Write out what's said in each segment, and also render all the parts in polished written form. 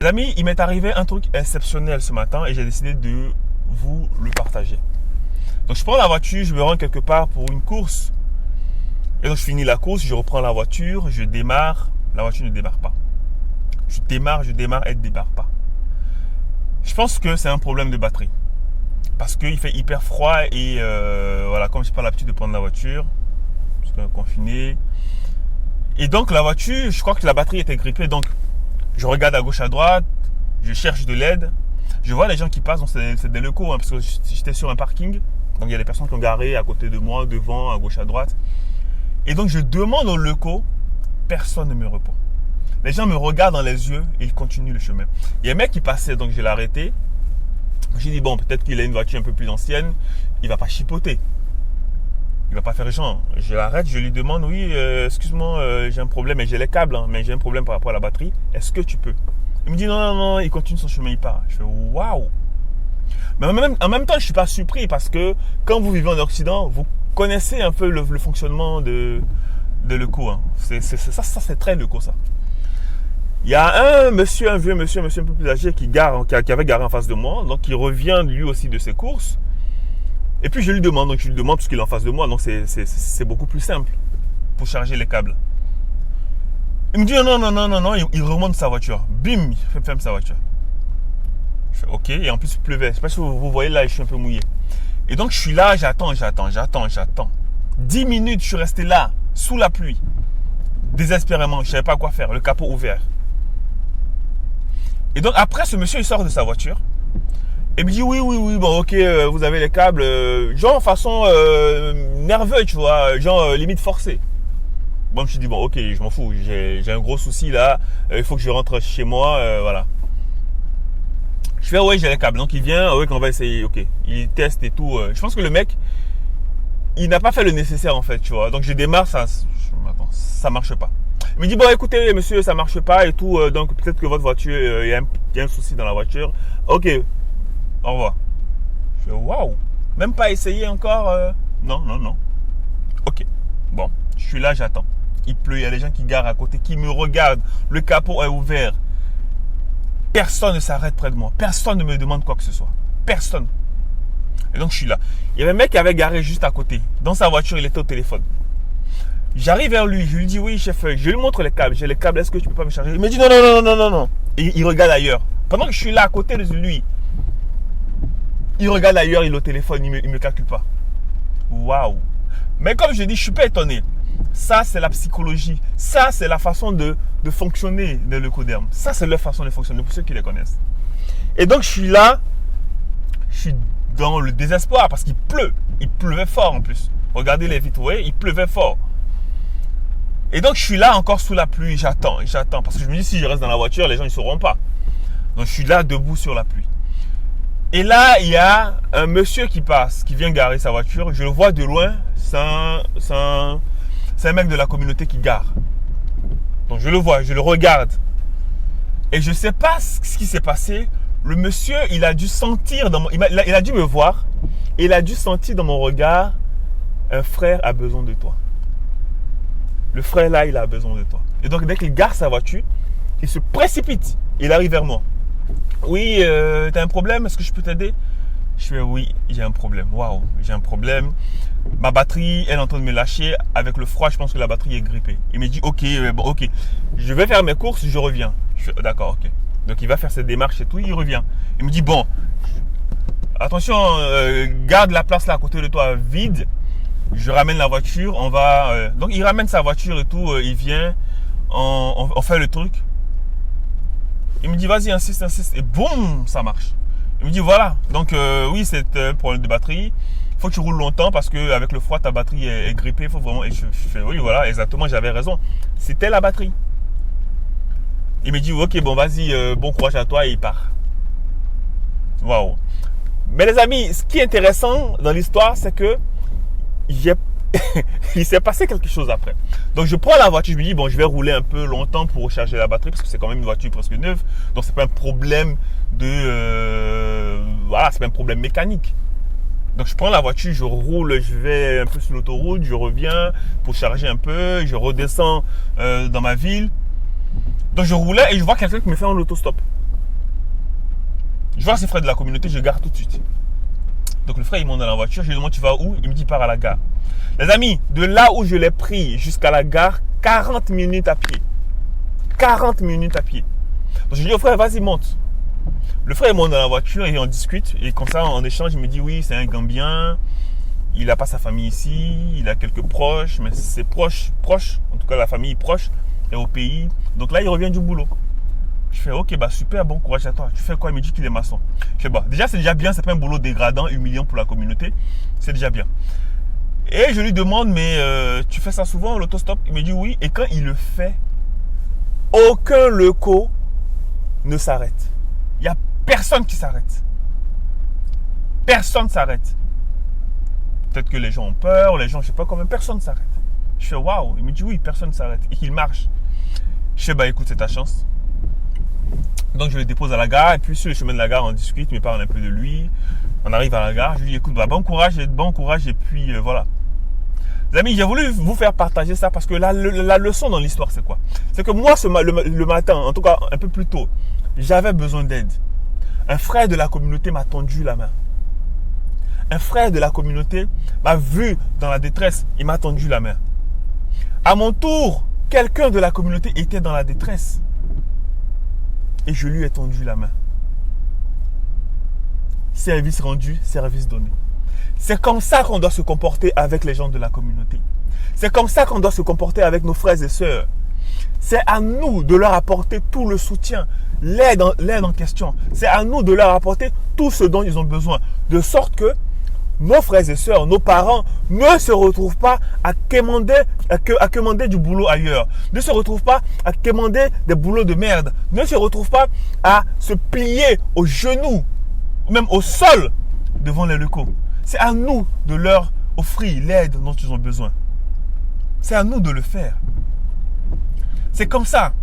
Les amis, il m'est arrivé un truc exceptionnel ce matin et j'ai décidé de vous le partager. Donc je prends la voiture, je me rends quelque part pour une course. Et donc je finis la course, je reprends la voiture, je démarre, la voiture ne démarre pas. Je démarre, elle ne démarre pas. Je pense que c'est un problème de batterie. Parce qu'il fait hyper froid et voilà, comme je n'ai pas l'habitude de prendre la voiture, parce qu'on est confiné. Et donc la voiture, je crois que la batterie était grippée, donc je regarde à gauche, à droite, je cherche de l'aide. Je vois les gens qui passent, donc c'est des locaux, hein, parce que j'étais sur un parking. Donc il y a des personnes qui ont garé à côté de moi, devant, à gauche, à droite. Et donc je demande aux locaux, personne ne me répond. Les gens me regardent dans les yeux et ils continuent le chemin. Il y a un mec qui passait, donc je l'ai arrêté. J'ai dit, bon, peut-être qu'il a une voiture un peu plus ancienne, il ne va pas chipoter. Il ne va pas faire genre. Je l'arrête, je lui demande, oui, excuse-moi, j'ai un problème, et j'ai les câbles, hein, mais j'ai un problème par rapport à la batterie. Est-ce que tu peux? Il me dit, non, non, non, il continue son chemin, il part. Je fais, waouh! Mais en même temps, je ne suis pas surpris parce que quand vous vivez en Occident, vous connaissez un peu le fonctionnement de locaux. Hein. Ça, c'est très locaux, ça. Il y a un monsieur, un vieux monsieur, un peu plus âgé qui avait garé en face de moi, donc il revient lui aussi de ses courses. Et puis je lui demande parce qu'il est en face de moi, donc c'est beaucoup plus simple pour charger les câbles. Il me dit non, il remonte sa voiture. Bim, il ferme sa voiture. Je fais ok, et en plus il pleuvait. Je sais pas si vous voyez là, je suis un peu mouillé. Et donc je suis là, j'attends. 10 minutes, je suis resté là, sous la pluie. Désespérément, je ne savais pas quoi faire, le capot ouvert. Et donc après, ce monsieur, il sort de sa voiture. Et me dit oui, bon ok, vous avez les câbles, genre façon nerveux, tu vois, genre limite forcé. Bon, je me suis dit bon ok, je m'en fous, j'ai un gros souci là, il faut que je rentre chez moi, voilà. Je fais ouais, j'ai les câbles, donc il vient, ouais, qu'on va essayer, ok. Il teste et tout. Je pense que le mec, il n'a pas fait le nécessaire en fait, tu vois. Donc je démarre, ça marche pas. Il me dit bon écoutez monsieur, ça marche pas et tout, donc peut-être que votre voiture, il y a un souci dans la voiture. Ok. Au revoir. Je fais waouh. Même pas essayé encore. Non. Ok. Bon, je suis là, j'attends. Il pleut, il y a des gens qui garent à côté, qui me regardent. Le capot est ouvert. Personne ne s'arrête près de moi. Personne ne me demande quoi que ce soit. Personne. Et donc je suis là. Il y avait un mec qui avait garé juste à côté. Dans sa voiture, il était au téléphone. J'arrive vers lui, je lui dis oui chef, je lui montre les câbles. J'ai les câbles, est-ce que tu peux pas me charger? Il me dit non. Et il regarde ailleurs. Pendant que je suis là à côté de lui, il regarde ailleurs, il est au téléphone, il me calcule pas. Waouh. Mais comme je dis, je suis pas étonné. Ça, c'est la psychologie. Ça, c'est la façon de fonctionner de l'Ecoderm. Ça, c'est leur façon de fonctionner pour ceux qui les connaissent. Et donc, je suis là, je suis dans le désespoir parce qu'il pleut. Il pleuvait fort en plus. Regardez les vitres, vous voyez, il pleuvait fort. Et donc, je suis là encore sous la pluie, j'attends. Parce que je me dis, si je reste dans la voiture, les gens ne sauront pas. Donc, je suis là debout sur la pluie. Et là, il y a un monsieur qui passe, qui vient garer sa voiture. Je le vois de loin. C'est un mec de la communauté qui gare. Donc je le vois, je le regarde. Et je ne sais pas ce qui s'est passé. Le monsieur, il a dû sentir, il a dû me voir. Et il a dû sentir dans mon regard, un frère a besoin de toi. Le frère là, il a besoin de toi. Et donc dès qu'il gare sa voiture, il se précipite. Il arrive vers moi. Oui, tu as un problème? Est-ce que je peux t'aider? Je fais oui, j'ai un problème. Waouh, j'ai un problème. Ma batterie, elle est en train de me lâcher. Avec le froid, je pense que la batterie est grippée. Il me dit ok. Je vais faire mes courses, je reviens. Je fais d'accord, ok. Donc il va faire ses démarches et tout, il revient. Il me dit bon, attention, garde la place là à côté de toi vide. Je ramène la voiture, on va. Donc il ramène sa voiture et tout, il vient, on fait le truc. Il me dit vas-y, insiste. Et boum, ça marche. Il me dit voilà. Donc oui, c'est un problème de batterie. Il faut que tu roules longtemps parce qu'avec le froid, ta batterie est grippée. Il faut vraiment. Et je fais oui, voilà, exactement, j'avais raison. C'était la batterie. Il me dit ok, bon, vas-y, bon courage à toi et il part. Waouh. Mais les amis, ce qui est intéressant dans l'histoire, c'est que il s'est passé quelque chose après. Donc je prends la voiture, je me dis bon, je vais rouler un peu longtemps pour recharger la batterie parce que c'est quand même une voiture presque neuve. Donc c'est pas un problème voilà, c'est pas un problème mécanique. Donc je prends la voiture, je roule, je vais un peu sur l'autoroute, je reviens pour charger un peu, je redescends dans ma ville. Donc je roulais et je vois quelqu'un qui me fait un autostop. Je vois ces frais de la communauté, je gare tout de suite. Donc le frère, il monte dans la voiture, je lui demande tu vas où? Il me dit part à la gare. Les amis, de là où je l'ai pris jusqu'à la gare, 40 minutes à pied. 40 minutes à pied. Donc je dis au frère, vas-y, monte. Le frère, il monte dans la voiture et on discute. Et comme ça, en échange, il me dit oui, c'est un Gambien. Il n'a pas sa famille ici. Il a quelques proches, mais ses proches, en tout cas la famille proche, est au pays. Donc là, il revient du boulot. Je fais ok, bah super, bon courage à toi. Tu fais quoi? Il me dit qu'il est maçon. Je fais bah, déjà, c'est déjà bien. C'est pas un boulot dégradant, humiliant pour la communauté. C'est déjà bien. Et je lui demande, mais tu fais ça souvent, l'autostop? Il me dit oui. Et quand il le fait, aucun loco ne s'arrête. Il n'y a personne qui s'arrête. Personne ne s'arrête. Peut-être que les gens ont peur, les gens, je ne sais pas comment, personne ne s'arrête. Je fais waouh. Il me dit oui, personne ne s'arrête. Et qu'il marche. Je fais bah écoute, c'est ta chance. Donc je le dépose à la gare. Et puis sur le chemin de la gare, on discute, il me parle un peu de lui. On arrive à la gare. Je lui dis écoute, bah, bon courage. Et puis voilà. Les amis, j'ai voulu vous faire partager ça parce que la leçon dans l'histoire, c'est quoi? C'est que moi, le matin, en tout cas un peu plus tôt, j'avais besoin d'aide. Un frère de la communauté m'a tendu la main. Un frère de la communauté m'a vu dans la détresse, il m'a tendu la main. À mon tour, quelqu'un de la communauté était dans la détresse. Et je lui ai tendu la main. Service rendu, service donné. C'est comme ça qu'on doit se comporter avec les gens de la communauté. C'est comme ça qu'on doit se comporter avec nos frères et sœurs. C'est à nous de leur apporter tout le soutien, l'aide en question. C'est à nous de leur apporter tout ce dont ils ont besoin. De sorte que nos frères et sœurs, nos parents ne se retrouvent pas à quémander du boulot ailleurs. Ne se retrouvent pas à quémander des boulots de merde. Ne se retrouvent pas à se plier aux genoux, même au sol, devant les locaux. C'est à nous de leur offrir l'aide dont ils ont besoin. C'est à nous de le faire. C'est comme ça.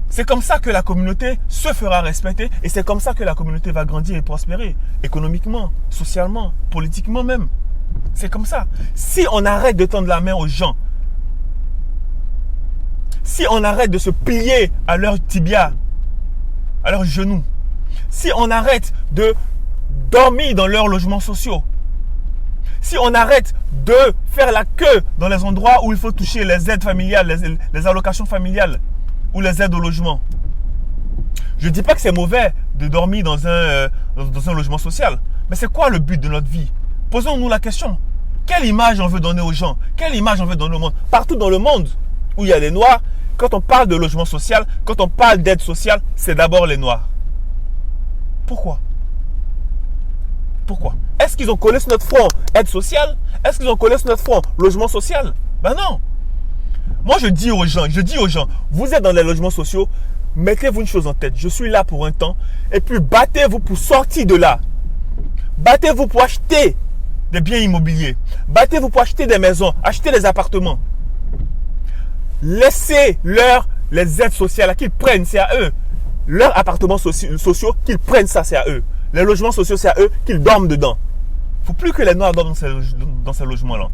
C'est comme ça que la communauté se fera respecter et c'est comme ça que la communauté va grandir et prospérer. Économiquement, socialement, politiquement même. C'est comme ça. Si on arrête de tendre la main aux gens, si on arrête de se plier à leurs tibias, à leurs genoux, si on arrête de dormir dans leurs logements sociaux, si on arrête de faire la queue dans les endroits où il faut toucher les aides familiales, les allocations familiales ou les aides au logement. Je ne dis pas que c'est mauvais de dormir dans un logement social. Mais c'est quoi le but de notre vie? Posons-nous la question. Quelle image on veut donner aux gens? Quelle image on veut donner au monde? Partout dans le monde où il y a les Noirs, quand on parle de logement social, quand on parle d'aide sociale, c'est d'abord les Noirs. Pourquoi? Pourquoi? Est-ce qu'ils ont collé sur notre front aide sociale? Est-ce qu'ils ont collé sur notre front logement social? Ben non. Moi, je dis aux gens, vous êtes dans les logements sociaux, mettez-vous une chose en tête. Je suis là pour un temps et puis battez-vous pour sortir de là. Battez-vous pour acheter des biens immobiliers. Battez-vous pour acheter des maisons, acheter des appartements. Laissez-leur les aides sociales qu'ils prennent, c'est à eux. Leurs appartements sociaux, qu'ils prennent ça, c'est à eux. Les logements sociaux, c'est à eux qu'ils dorment dedans. Il ne faut plus que les Noirs dorment dans ces logements-là.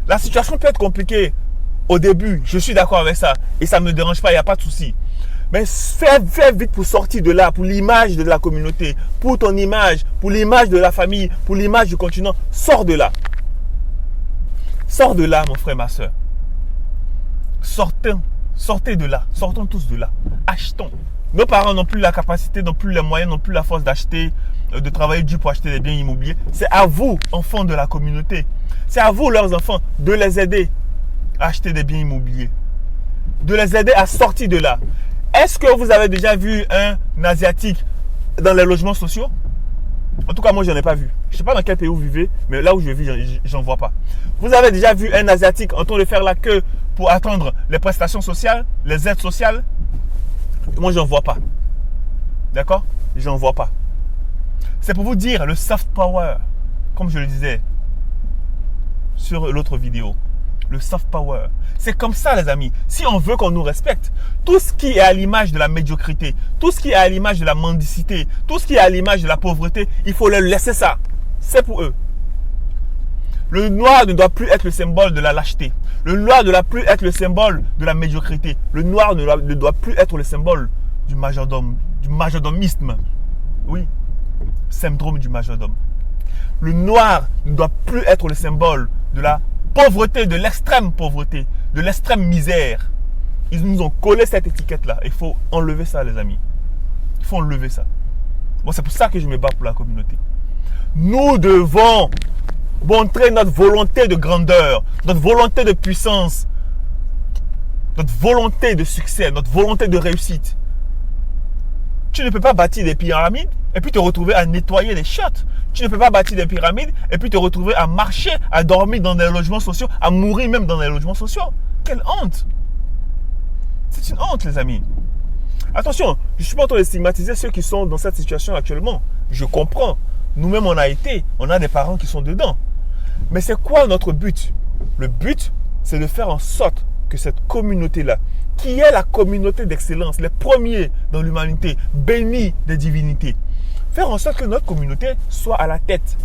La situation peut être compliquée au début, je suis d'accord avec ça. Et ça ne me dérange pas, il n'y a pas de souci. Mais fais vite pour sortir de là, pour l'image de la communauté, pour ton image, pour l'image de la famille, pour l'image du continent. Sors de là. Sors de là, mon frère, ma soeur. Sortez de là. Sortons tous de là. Achetons. Nos parents n'ont plus la capacité, n'ont plus les moyens, n'ont plus la force d'acheter, de travailler dur pour acheter des biens immobiliers. C'est à vous, enfants de la communauté. C'est à vous, leurs enfants, de les aider à acheter des biens immobiliers. De les aider à sortir de là. Est-ce que vous avez déjà vu un Asiatique dans les logements sociaux? En tout cas, moi, je n'en ai pas vu. Je ne sais pas dans quel pays vous vivez, mais là où je vis, j'en vois pas. Vous avez déjà vu un Asiatique en train de faire la queue pour attendre les prestations sociales, les aides sociales? Moi, j'en vois pas. D'accord? J'en vois pas. C'est pour vous dire le soft power, comme je le disais sur l'autre vidéo. Le soft power. C'est comme ça, les amis. Si on veut qu'on nous respecte, tout ce qui est à l'image de la médiocrité, tout ce qui est à l'image de la mendicité, tout ce qui est à l'image de la pauvreté, il faut leur laisser ça. C'est pour eux. Le noir ne doit plus être le symbole de la lâcheté. Le noir ne doit plus être le symbole de la médiocrité. Le noir ne doit plus être le symbole du majordomisme. Oui, syndrome du majordome. Le noir ne doit plus être le symbole de la pauvreté, de l'extrême pauvreté, de l'extrême misère. Ils nous ont collé cette étiquette-là. Il faut enlever ça, les amis. Il faut enlever ça. Bon, c'est pour ça que je me bats pour la communauté. Nous devons montrer notre volonté de grandeur, notre volonté de puissance, notre volonté de succès, notre volonté de réussite. Tu ne peux pas bâtir des pyramides et puis te retrouver à nettoyer des chiottes. Tu ne peux pas bâtir des pyramides et puis te retrouver à marcher, à dormir dans des logements sociaux, à mourir même dans des logements sociaux. Quelle honte! C'est une honte, les amis. Attention, je ne suis pas en train de stigmatiser ceux qui sont dans cette situation actuellement. Je comprends. Nous-mêmes, on a des parents qui sont dedans. Mais c'est quoi notre but? Le but, c'est de faire en sorte que cette communauté-là, qui est la communauté d'excellence, les premiers dans l'humanité, bénis des divinités, faire en sorte que notre communauté soit à la tête.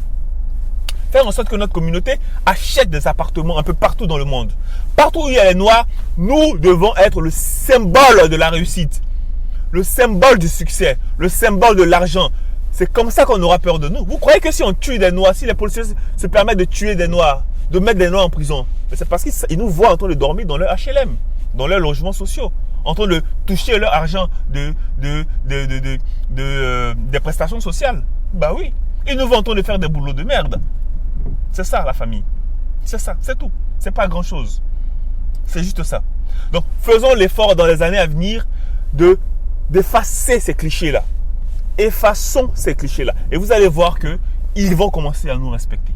Faire en sorte que notre communauté achète des appartements un peu partout dans le monde. Partout où il y a les Noirs, nous devons être le symbole de la réussite, le symbole du succès, le symbole de l'argent. C'est comme ça qu'on aura peur de nous. Vous croyez que si on tue des Noirs, si les policiers se permettent de tuer des Noirs, de mettre des Noirs en prison, c'est parce qu'ils nous voient en train de dormir dans leur HLM, dans leurs logements sociaux, en train de toucher leur argent des prestations sociales. Bah oui, ils nous voient en train de faire des boulots de merde. C'est ça la famille. C'est ça, c'est tout. C'est pas grand chose. C'est juste ça. Donc faisons l'effort dans les années à venir d'effacer ces clichés-là. Effaçons ces clichés-là. Et vous allez voir qu'ils vont commencer à nous respecter.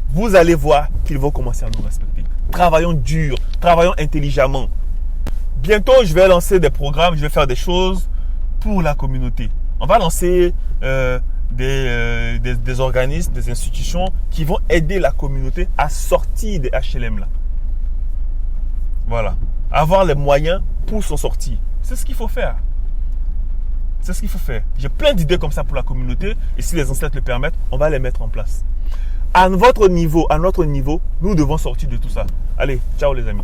Vous allez voir qu'ils vont commencer à nous respecter. Travaillons dur, travaillons intelligemment. Bientôt, je vais lancer des programmes, je vais faire des choses pour la communauté. On va lancer des organismes, des institutions qui vont aider la communauté à sortir des HLM là. Voilà. Avoir les moyens pour s'en sortir. C'est ce qu'il faut faire. C'est ce qu'il faut faire. J'ai plein d'idées comme ça pour la communauté et si les ancêtres le permettent, on va les mettre en place. À votre niveau, à notre niveau, nous devons sortir de tout ça. Allez, ciao les amis.